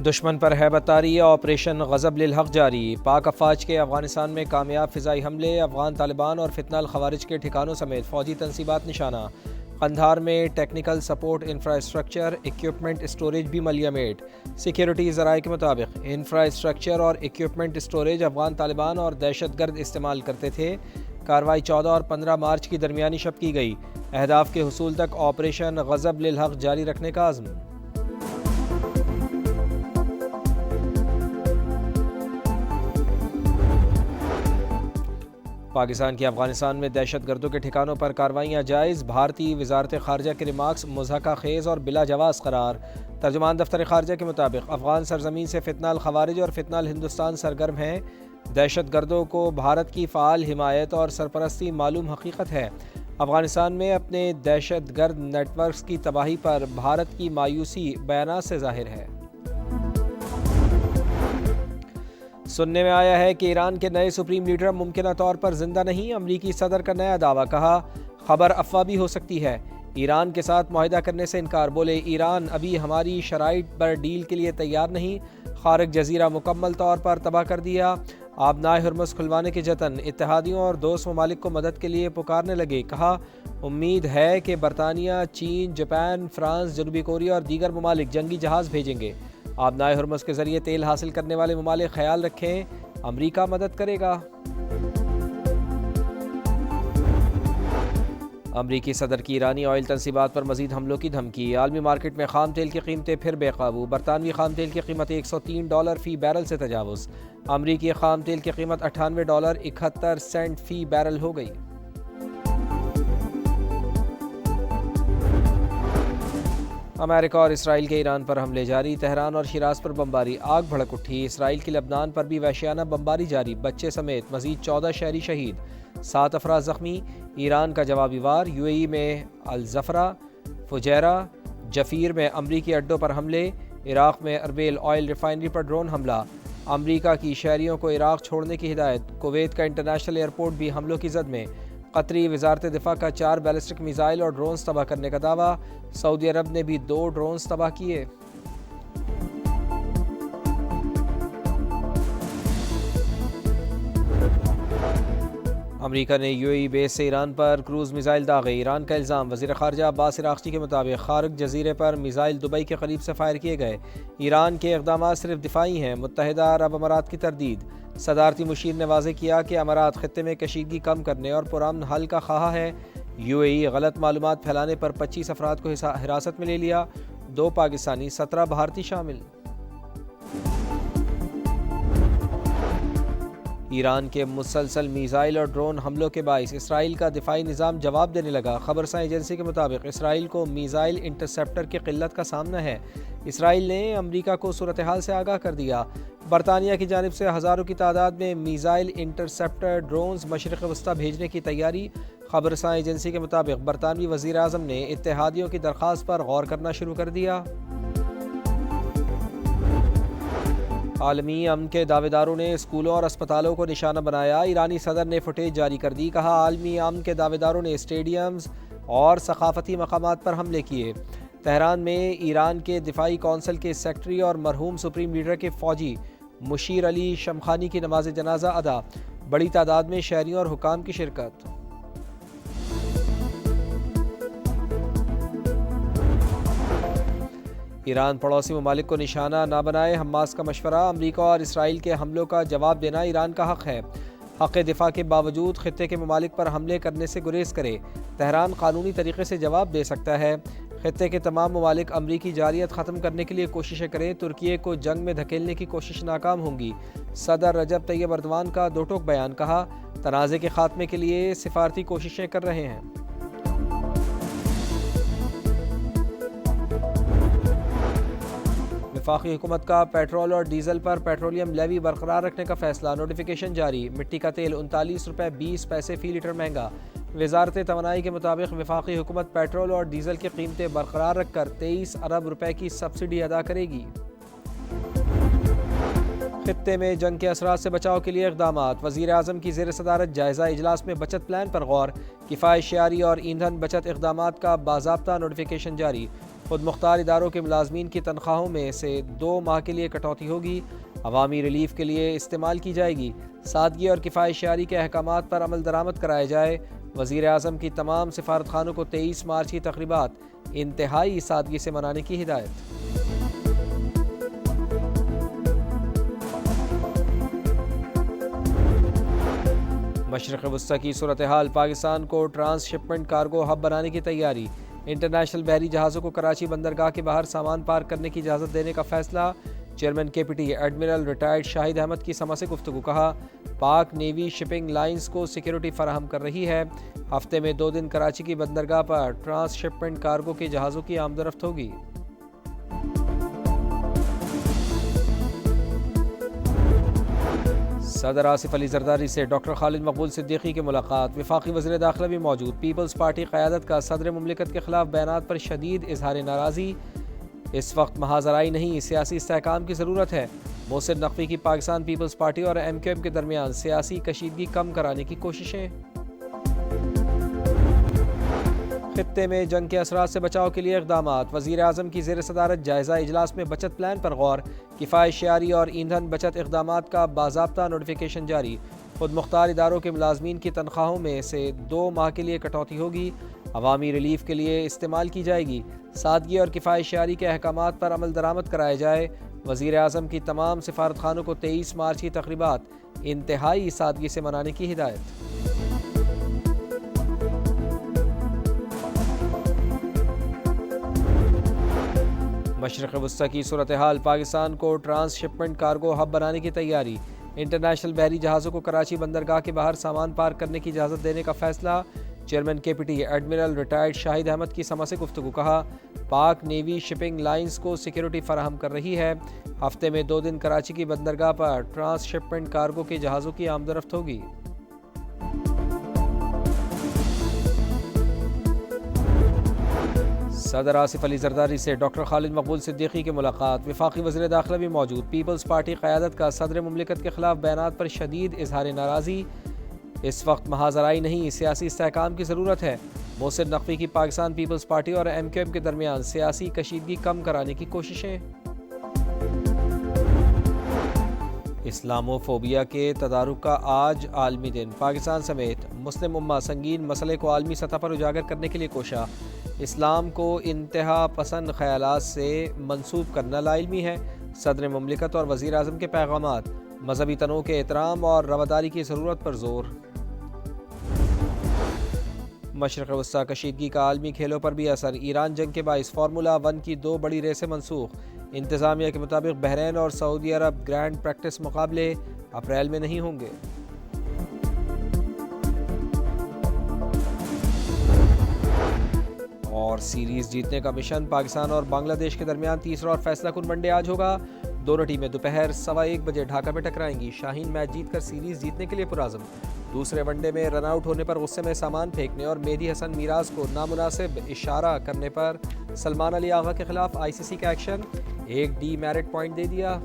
دشمن پر ہیبت طاری، آپریشن غضب للحق جاری۔ پاک افواج کے افغانستان میں کامیاب فضائی حملے، افغان طالبان اور فتنہ الخوارج کے ٹھکانوں سمیت فوجی تنصیبات نشانہ۔ قندھار میں technical support infrastructure equipment storage بھی ملیامٹ۔ سیکیورٹی ذرائع کے مطابق انفراسٹرکچر اور اکوپمنٹ اسٹوریج افغان طالبان اور دہشت گرد استعمال کرتے تھے۔ کارروائی 14 اور 15 مارچ کی درمیانی شب کی گئی۔ اہداف کے حصول تک آپریشن غضب للحق جاری رکھنے کا عزم۔ پاکستان کی افغانستان میں دہشت گردوں کے ٹھکانوں پر کارروائیاں جائز، بھارتی وزارت خارجہ کے ریمارکس مضحکہ خیز اور بلا جواز قرار۔ ترجمان دفتر خارجہ کے مطابق افغان سرزمین سے فتنہ الخوارج اور فتنہ الہندوستان سرگرم ہیں۔ دہشت گردوں کو بھارت کی فعال حمایت اور سرپرستی معلوم حقیقت ہے۔ افغانستان میں اپنے دہشت گرد نیٹ ورکس کی تباہی پر بھارت کی مایوسی بیانات سے ظاہر ہے۔ سننے میں آیا ہے کہ ایران کے نئے سپریم لیڈر ممکنہ طور پر زندہ نہیں، امریکی صدر کا نیا دعویٰ، کہا خبر افواہ بھی ہو سکتی ہے۔ ایران کے ساتھ معاہدہ کرنے سے انکار، بولے ایران ابھی ہماری شرائط پر ڈیل کے لیے تیار نہیں۔ خارق جزیرہ مکمل طور پر تباہ کر دیا، آبنائے ہرمز کھلوانے کے جتن، اتحادیوں اور دوست ممالک کو مدد کے لیے پکارنے لگے، کہا امید ہے کہ برطانیہ، چین، جاپان، فرانس، جنوبی کوریا اور دیگر ممالک جنگی جہاز بھیجیں گے۔ آبنائے ہرمز کے ذریعے تیل حاصل کرنے والے ممالک خیال رکھیں، امریکہ مدد کرے گا۔ امریکی صدر کی ایرانی آئل تنصیبات پر مزید حملوں کی دھمکی، عالمی مارکیٹ میں خام تیل کی قیمتیں پھر بے قابو، برطانوی خام تیل کی قیمت $103 فی بیرل سے تجاوز، امریکی خام تیل کی قیمت $98.71 فی بیرل ہو گئی۔ امریکہ اور اسرائیل کے ایران پر حملے جاری، تہران اور شیراز پر بمباری، آگ بھڑک اٹھی۔ اسرائیل کی لبنان پر بھی وحشیانہ بمباری جاری، بچے سمیت مزید 14 شہری شہید، 7 افراد زخمی۔ ایران کا جوابی وار، UAE میں الزفرہ، فجیرہ، جفیر میں امریکی اڈوں پر حملے، عراق میں اربیل آئل ریفائنری پر ڈرون حملہ، امریکہ کی شہریوں کو عراق چھوڑنے کی ہدایت، کویت کا انٹرنیشنل ایئرپورٹ بھی حملوں کی زد میں۔ قطری وزارت دفاع کا 4 بیلسٹک میزائل اور ڈرونز تباہ کرنے کا دعویٰ، سعودی عرب نے بھی 2 ڈرونز تباہ کیے۔ امریکہ نے UAE بیس سے ایران پر کروز میزائل داغے، ایران کا الزام، وزیر خارجہ عباس عراقچی کے مطابق خارق جزیرے پر میزائل دبئی کے قریب سے فائر کیے گئے۔ ایران کے اقدامات صرف دفاعی ہیں، متحدہ عرب امارات کی تردید۔ صدارتی مشیر نے واضح کیا کہ امارات خطے میں کشیدگی کم کرنے اور پرامن حل کا خواہاں ہے۔ UAE غلط معلومات پھیلانے پر 25 افراد کو حراست میں لے لیا، 2 پاکستانی، 17 بھارتی شامل۔ ایران کے مسلسل میزائل اور ڈرون حملوں کے باعث اسرائیل کا دفاعی نظام جواب دینے لگا۔ خبرساں ایجنسی کے مطابق اسرائیل کو میزائل انٹرسیپٹر کی قلت کا سامنا ہے۔ اسرائیل نے امریکہ کو صورتحال سے آگاہ کر دیا۔ برطانیہ کی جانب سے ہزاروں کی تعداد میں میزائل انٹرسیپٹر ڈرونز مشرق وسطیٰ بھیجنے کی تیاری۔ خبرساں ایجنسی کے مطابق برطانوی وزیر اعظم نے اتحادیوں کی درخواست پر غور کرنا شروع کر دیا۔ عالمی امن کے دعوے داروں نے اسکولوں اور اسپتالوں کو نشانہ بنایا، ایرانی صدر نے فوٹیج جاری کر دی، کہا عالمی امن کے دعوے داروں نے اسٹیڈیمز اور ثقافتی مقامات پر حملے کیے۔ تہران میں ایران کے دفاعی کونسل کے سیکرٹری اور مرحوم سپریم لیڈر کے فوجی مشیر علی شمخانی کی نماز جنازہ ادا، بڑی تعداد میں شہریوں اور حکام کی شرکت۔ ایران پڑوسی ممالک کو نشانہ نہ بنائے، حماس کا مشورہ، امریکہ اور اسرائیل کے حملوں کا جواب دینا ایران کا حق ہے، حق دفاع کے باوجود خطے کے ممالک پر حملے کرنے سے گریز کرے، تہران قانونی طریقے سے جواب دے سکتا ہے، خطے کے تمام ممالک امریکی جارحیت ختم کرنے کے لیے کوششیں کریں، ترکیے کو جنگ میں دھکیلنے کی کوشش ناکام ہوں گی۔ صدر رجب طیب اردوان کا دو ٹوک بیان، کہا تنازع کے خاتمے کے لیے سفارتی کوششیں کر رہے ہیں۔ وفاقی حکومت کا پیٹرول اور ڈیزل پر پیٹرولیم لیوی برقرار رکھنے کا فیصلہ، نوٹیفیکیشن جاری، مٹی کا تیل $39.20 فی لیٹر مہنگا۔ وزارت توانائی کے مطابق وفاقی حکومت پیٹرول اور ڈیزل کی قیمتیں برقرار رکھ کر 23 ارب روپے کی سبسڈی ادا کرے گی۔ خطے میں جنگ کے اثرات سے بچاؤ کے لیے اقدامات، وزیر اعظم کی زیر صدارت جائزہ اجلاس میں بچت پلان پر غور، کفایت شعاری اور ایندھن بچت اقدامات کا باضابطہ نوٹیفیکیشن جاری۔ خود مختار اداروں کے ملازمین کی تنخواہوں میں سے 2 ماہ کے لیے کٹوتی ہوگی، عوامی ریلیف کے لیے استعمال کی جائے گی، سادگی اور کفایت شعاری کے احکامات پر عمل درآمد کرائے جائے۔ وزیر اعظم کی تمام سفارت خانوں کو 23 مارچ کی تقریبات انتہائی سادگی سے منانے کی ہدایت۔ مشرق وسطی کی صورتحال، پاکستان کو ٹرانس شپمنٹ کارگو ہب بنانے کی تیاری، انٹرنیشنل بحری جہازوں کو کراچی بندرگاہ کے باہر سامان پارک کرنے کی اجازت دینے کا فیصلہ۔ چیئرمین کے پی ٹی ایڈمرل ریٹائرڈ شاہد احمد کی سما سے گفتگو، کہا پاک نیوی شپنگ لائنز کو سیکیورٹی فراہم کر رہی ہے، ہفتے میں 2 دن کراچی کی بندرگاہ پر ٹرانس شپمنٹ کارگو کے جہازوں کی آمد و رفت ہوگی۔ صدر آصف علی زرداری سے ڈاکٹر خالد مقبول صدیقی کی ملاقات، وفاقی وزیر داخلہ بھی موجود۔ پیپلز پارٹی قیادت کا صدر مملکت کے خلاف بیانات پر شدید اظہار ناراضی، اس وقت محاذ آرائی نہیں، سیاسی استحکام کی ضرورت ہے۔ محسن نقوی کی پاکستان پیپلز پارٹی اور ایم کیو ایم کے درمیان سیاسی کشیدگی کم کرانے کی کوششیں۔ خطے میں جنگ کے اثرات سے بچاؤ کے لیے اقدامات، وزیر اعظم کی زیر صدارت جائزہ اجلاس میں بچت پلان پر غور، کفایت شعاری اور ایندھن بچت اقدامات کا باضابطہ نوٹیفیکیشن جاری۔ خود مختار اداروں کے ملازمین کی تنخواہوں میں سے 2 ماہ کے لیے کٹوتی ہوگی، عوامی ریلیف کے لیے استعمال کی جائے گی، سادگی اور کفایت شعاری کے احکامات پر عمل درآمد کرائے جائے۔ وزیر اعظم کی تمام سفارت خانوں کو 23 مارچ کی تقریبات انتہائی سادگی سے منانے کی ہدایت۔ مشرق وسطی کی صورتحال، پاکستان کو ٹرانس شپمنٹ کارگو ہب بنانے کی تیاری، انٹرنیشنل بحری جہازوں کو کراچی بندرگاہ کے باہر سامان پارک کرنے کی اجازت دینے کا فیصلہ۔ چیئرمین کے پی ٹی ایڈمرل ریٹائرڈ شاہد احمد کی سما سے گفتگو، کہا پاک نیوی شپنگ لائنز کو سیکیورٹی فراہم کر رہی ہے، ہفتے میں 2 دن کراچی کی بندرگاہ پر ٹرانس شپمنٹ کارگو کے جہازوں کی آمد و رفت ہوگی۔ صدر آصف علی زرداری سے ڈاکٹر خالد مقبول صدیقی کی ملاقات، وفاقی وزیر داخلہ بھی موجود۔ پیپلز پارٹی قیادت کا صدر مملکت کے خلاف بیانات پر شدید اظہار ناراضی، اس وقت محاذ آرائی نہیں، سیاسی استحکام کی ضرورت ہے۔ محسن نقوی کی پاکستان پیپلز پارٹی اور ایم کیو ایم کے درمیان سیاسی کشیدگی کم کرانے کی کوششیں۔ اسلاموفوبیا کے تدارک کا آج عالمی دن، پاکستان سمیت مسلم امہ سنگین مسئلے کو عالمی سطح پر اجاگر کرنے کے لیے کوشاں۔ اسلام کو انتہا پسند خیالات سے منسوب کرنا لاعلمی ہے، صدر مملکت اور وزیر اعظم کے پیغامات، مذہبی تنوع کے احترام اور رواداری کی ضرورت پر زور۔ مشرق وسطی کشیدگی کا عالمی کھیلوں پر بھی اثر، ایران جنگ کے باعث فارمولا 1 کی 2 بڑی ریسیں منسوخ، انتظامیہ کے مطابق بحرین اور سعودی عرب گرینڈ پریکٹس مقابلے اپریل میں نہیں ہوں گے۔ اور سیریز جیتنے کا مشن، پاکستان اور بنگلہ دیش کے درمیان تیسرا اور فیصلہ کن ون ڈے آج ہوگا۔ دونوں ٹیمیں دوپہر 1:15 بجے ڈھاکہ میں ٹکرائیں گی۔ شاہین میچ جیت کر سیریز جیتنے کے لیے پرعزم، دوسرے ون ڈے میں رن آؤٹ ہونے پر غصے میں سامان پھینکنے اور مہدی حسن میراث کو نامناسب اشارہ کرنے پر سلمان علی آغا کے خلاف آئی سی سی کا ایکشن، 1 ڈی میرٹ پوائنٹ دے دیا۔